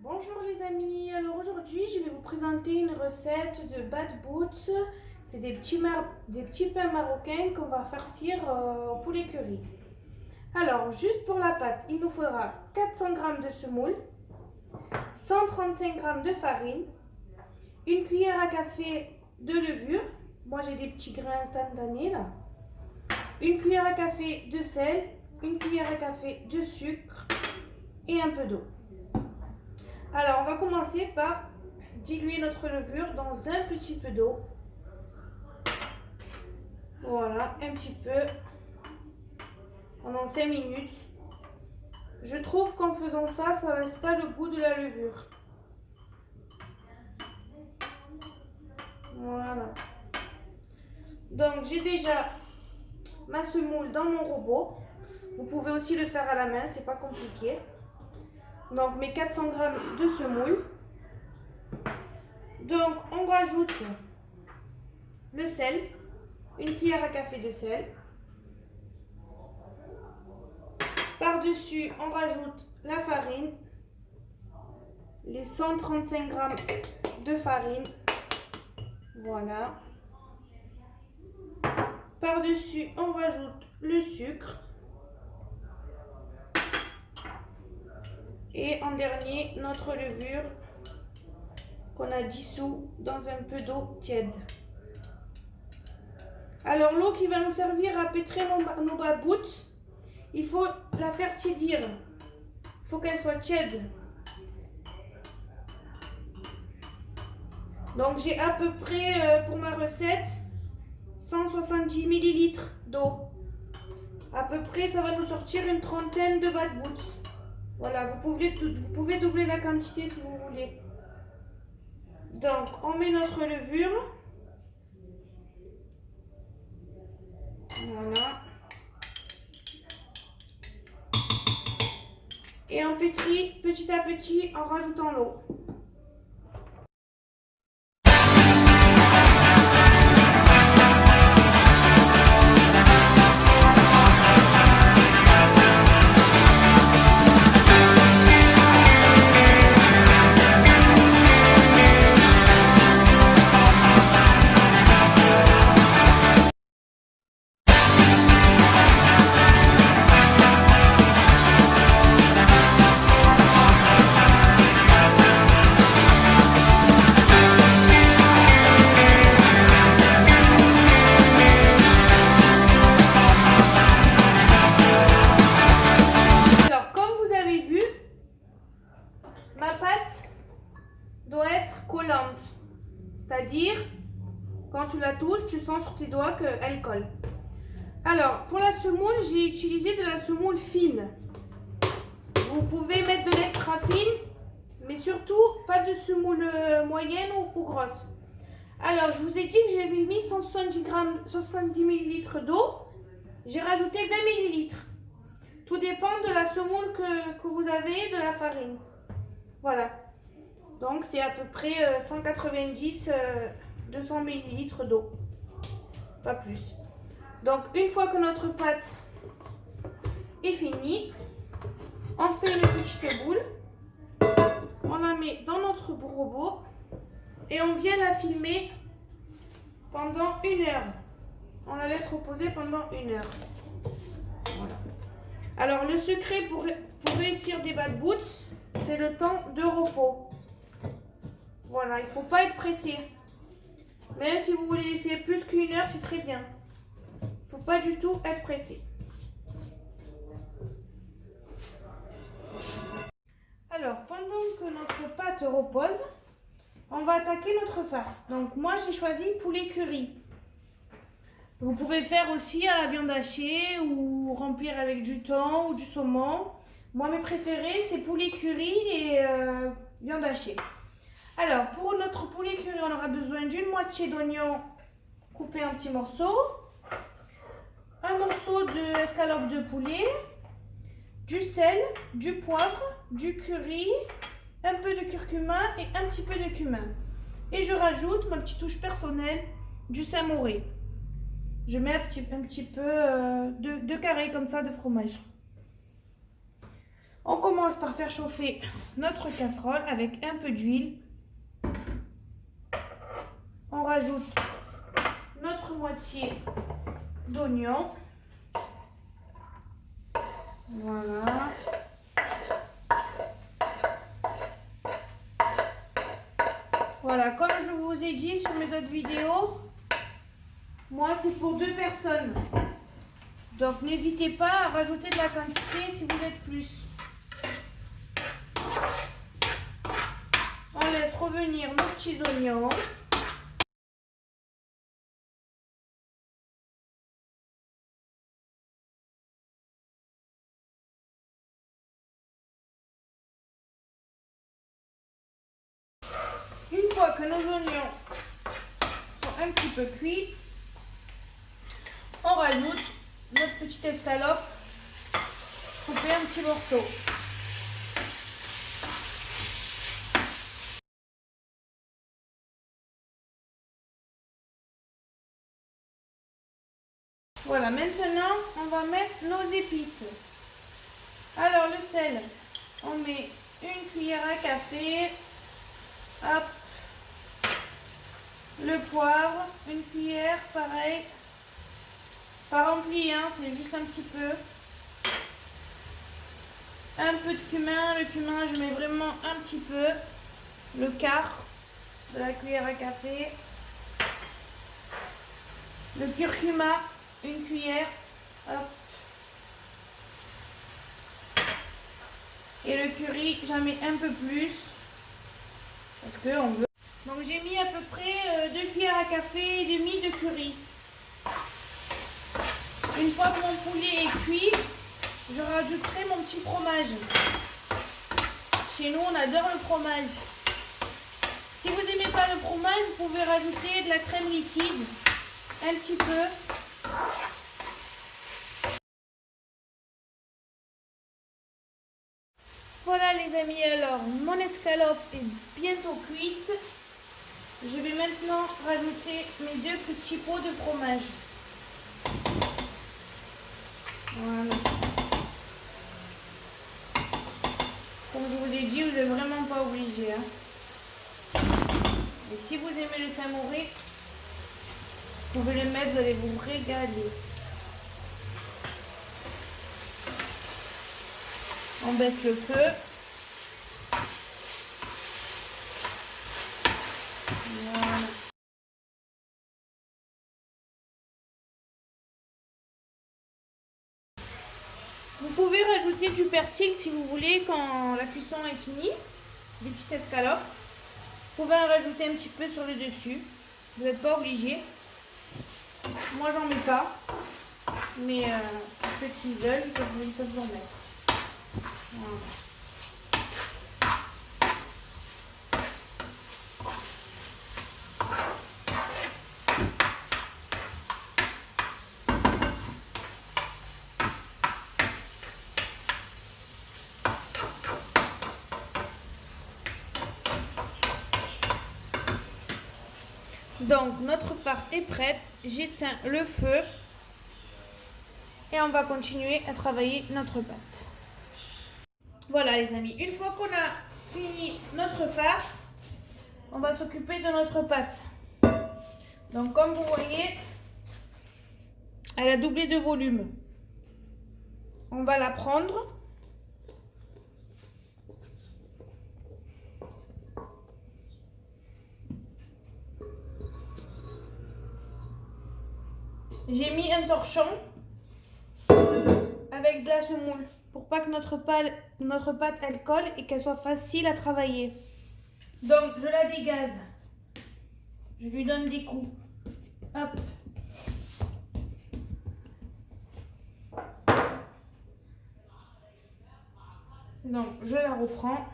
Bonjour les amis, alors aujourd'hui je vais vous présenter une recette de bad boots. C'est des petits pains marocains qu'on va farcir au poulet curry. Alors juste pour la pâte, il nous faudra 400 g de semoule, 135 g de farine, une cuillère à café de levure, moi j'ai des petits grains instantanés là, une cuillère à café de sel, une cuillère à café de sucre et un peu d'eau. Alors, on va commencer par diluer notre levure dans un petit peu d'eau. Voilà, un petit peu. Pendant 5 minutes. Je trouve qu'en faisant ça, ça ne laisse pas le goût de la levure. Voilà. Donc, j'ai déjà ma semoule dans mon robot. Vous pouvez aussi le faire à la main, c'est pas compliqué. Donc, mes 400 g de semoule. Donc, on rajoute le sel, une cuillère à café de sel. Par-dessus, on rajoute la farine, les 135 g de farine. Voilà. Par-dessus, on rajoute le sucre. Et en dernier, notre levure qu'on a dissous dans un peu d'eau tiède. Alors l'eau qui va nous servir à pétrir nos bad boots, il faut la faire tiédir. Il faut qu'elle soit tiède. Donc j'ai à peu près pour ma recette 170 ml d'eau. À peu près ça va nous sortir une trentaine de bad boots. Voilà, vous pouvez doubler la quantité si vous voulez. Donc, on met notre levure. Voilà. Et on pétrit petit à petit en rajoutant l'eau. Ma pâte doit être collante, c'est-à-dire quand tu la touches, tu sens sur tes doigts qu'elle colle. Alors, pour la semoule, j'ai utilisé de la semoule fine. Vous pouvez mettre de l'extra fine, mais surtout pas de semoule moyenne ou grosse. Alors, je vous ai dit que j'avais mis 170 ml d'eau. J'ai rajouté 20 ml. Tout dépend de la semoule que vous avez et de la farine. Voilà. Donc, c'est à peu près 190-200 ml d'eau. Pas plus. Donc, une fois que notre pâte est finie, on fait une petite boule. On la met dans notre robot et on vient la filmer pendant 1 heure. On la laisse reposer pendant 1 heure. Voilà. Alors, le secret pour réussir des bad boots, c'est le temps de repos. Voilà, il ne faut pas être pressé. Même si vous voulez laisser plus qu'1 heure, c'est très bien. Il ne faut pas du tout être pressé. Alors, pendant que notre pâte repose, on va attaquer notre farce. Donc, moi, j'ai choisi poulet curry. Vous pouvez faire aussi à la viande hachée ou remplir avec du thon ou du saumon. Moi, mes préférés, c'est poulet curry et viande hachée. Alors, pour notre poulet curry, on aura besoin d'une moitié d'oignon coupé en petits morceaux, un morceau d'escalope de poulet, du sel, du poivre, du curry, un peu de curcuma et un petit peu de cumin. Et je rajoute ma petite touche personnelle, du samouré. Je mets un petit peu de carré comme ça de fromage. On commence par faire chauffer notre casserole avec un peu d'huile. On rajoute notre moitié d'oignon. Voilà. Voilà, comme je vous ai dit sur mes autres vidéos, moi c'est pour 2 personnes. Donc n'hésitez pas à rajouter de la quantité si vous êtes plus. On laisse revenir nos petits oignons. Une fois que nos oignons sont un petit peu cuits, on rajoute notre petite escalope coupée en petits morceaux. Voilà, maintenant on va mettre nos épices. Alors le sel, on met une cuillère à café. Hop. Le poivre, une cuillère, pareil. Pas rempli, hein, c'est juste un petit peu. Un peu de cumin. Le cumin, je mets vraiment un petit peu. Le quart de la cuillère à café. Le curcuma, une cuillère. Hop. Et le curry, j'en mets un peu plus. Parce que on veut. Donc j'ai mis à peu près 2 cuillères à café et demi de curry. Une fois que mon poulet est cuit, je rajouterai mon petit fromage. Chez nous, on adore le fromage. Si vous n'aimez pas le fromage, vous pouvez rajouter de la crème liquide. Un petit peu. Voilà les amis, alors mon escalope est bientôt cuite. Je vais maintenant rajouter mes 2 petits pots de fromage. Voilà. Comme je vous l'ai dit, vous n'êtes vraiment pas obligé. Hein. Et si vous aimez le samouraï, vous pouvez le mettre, vous allez vous régaler. On baisse le feu. Voilà. Vous pouvez rajouter du persil si vous voulez quand la cuisson est finie, des petites escalopes. Vous pouvez en rajouter un petit peu sur le dessus. Vous n'êtes pas obligé. Moi j'en mets pas, mais ceux qui veulent, ils peuvent en mettre. Voilà. Donc notre farce est prête, j'éteins le feu et on va continuer à travailler notre pâte. Voilà les amis, une fois qu'on a fini notre farce, on va s'occuper de notre pâte. Donc comme vous voyez, elle a doublé de volume. On va la prendre. J'ai mis un torchon avec de la semoule pour pas que notre pâte elle colle et qu'elle soit facile à travailler. Donc je la dégaze. Je lui donne des coups. Hop. Donc je la reprends.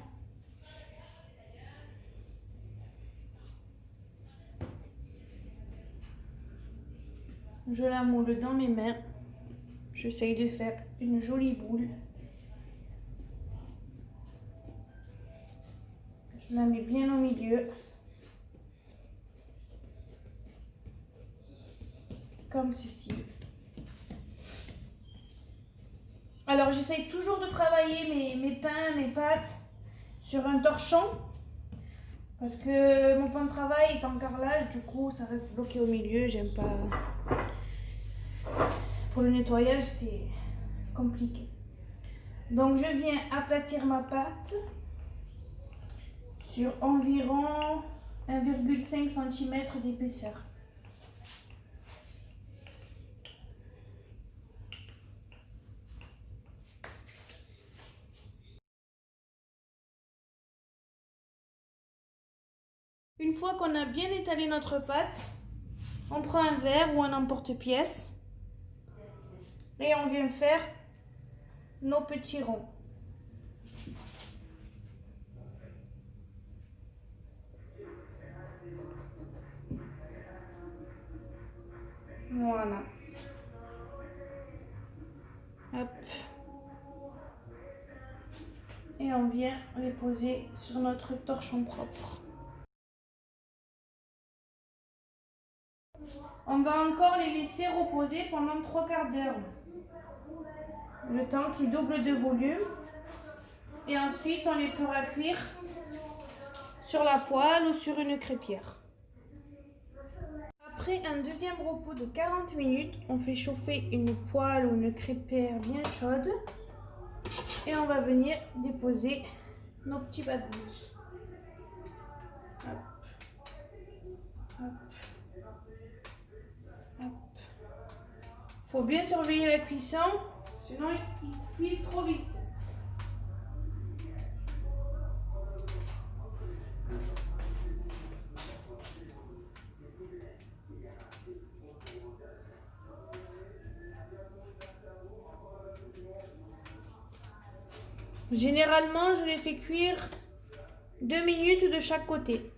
Je la moule dans mes mains. J'essaye de faire une jolie boule. Je la mets bien au milieu. Comme ceci. Alors Alors j'essaye toujours de travailler mes pains, mes pâtes sur un torchon. Parce que mon pain de travail est en carrelage, du coup ça reste bloqué au milieu, j'aime pas. Pour le nettoyage c'est compliqué. Donc je viens aplatir ma pâte sur environ 1,5 cm d'épaisseur. Une fois qu'on a bien étalé notre pâte, on prend un verre ou un emporte-pièce et on vient faire nos petits ronds. Voilà. Hop. Et on vient les poser sur notre torchon propre. On va encore les laisser reposer pendant 3/4 d'heure. Le temps qu'ils doublent de volume. Et ensuite, on les fera cuire sur la poêle ou sur une crêpière. Après un deuxième repos de 40 minutes, on fait chauffer une poêle ou une crêpière bien chaude. Et on va venir déposer nos petits bad boots. Hop. Hop. Hop. Faut bien surveiller la cuisson, sinon ils cuisent trop vite. Généralement, je les fais cuire 2 minutes de chaque côté.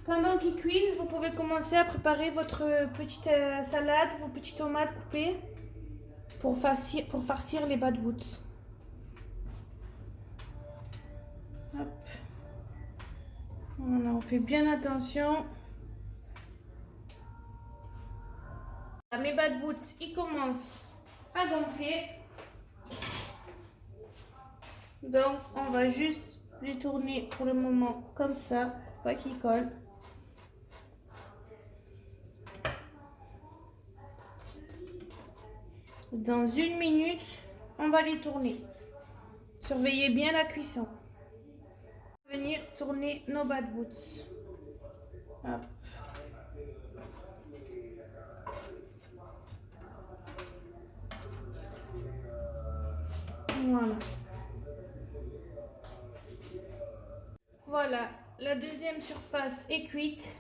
Pendant qu'ils cuisent, vous pouvez commencer à préparer votre petite salade, vos petites tomates coupées pour farcir les bad boots. Hop. Voilà, on fait bien attention. Mes bad boots, ils commencent à gonfler. Donc, on va juste les tourner pour le moment comme ça, pour pas qu'ils collent. Dans 1 minute, on va les tourner. Surveillez bien la cuisson. On va venir tourner nos bad boots. Hop. Voilà. Voilà, la deuxième surface est cuite.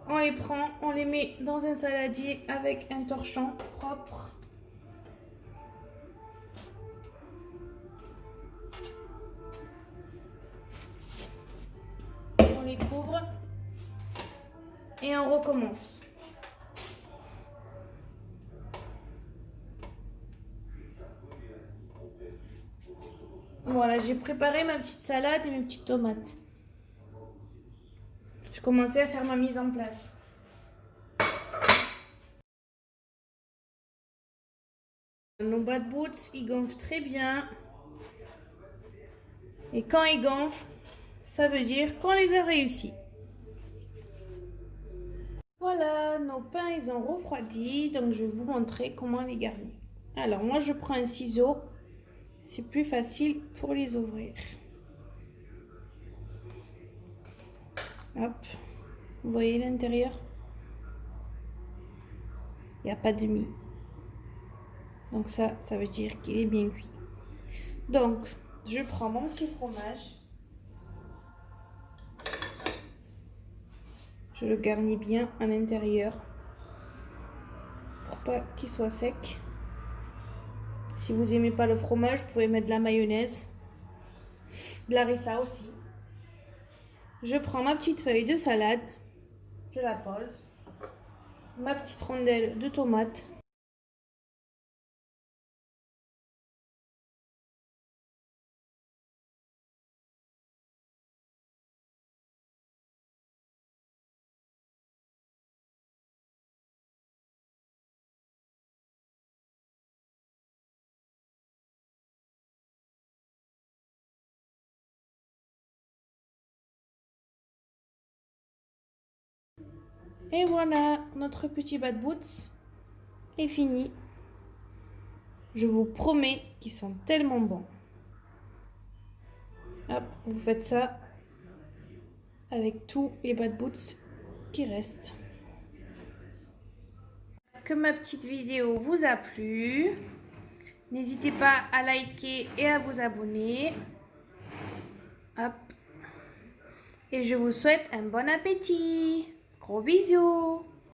On les prend, on les met dans un saladier avec un torchon propre. On les couvre et on recommence. Voilà, j'ai préparé ma petite salade et mes petites tomates. Je commençais à faire ma mise en place. Nos bad boots, ils gonflent très bien. Et quand ils gonflent, ça veut dire qu'on les a réussis. Voilà, nos pains, ils ont refroidi. Donc, je vais vous montrer comment les garnir. Alors, moi, je prends un ciseau. C'est plus facile pour les ouvrir. Hop. Vous voyez l'intérieur? Il n'y a pas de mie. Donc ça veut dire qu'il est bien cuit. Donc, je prends mon petit fromage. Je le garnis bien à l'intérieur pour pas qu'il soit sec. Si vous n'aimez pas le fromage, vous pouvez mettre de la mayonnaise, de la harissa aussi. Je prends ma petite feuille de salade, je la pose, ma petite rondelle de tomate. Et voilà, notre petit bad boots est fini. Je vous promets qu'ils sont tellement bons. Hop, vous faites ça avec tous les bad boots qui restent. Que ma petite vidéo vous a plu. N'hésitez pas à liker et à vous abonner. Hop. Et je vous souhaite un bon appétit. Gros bisous.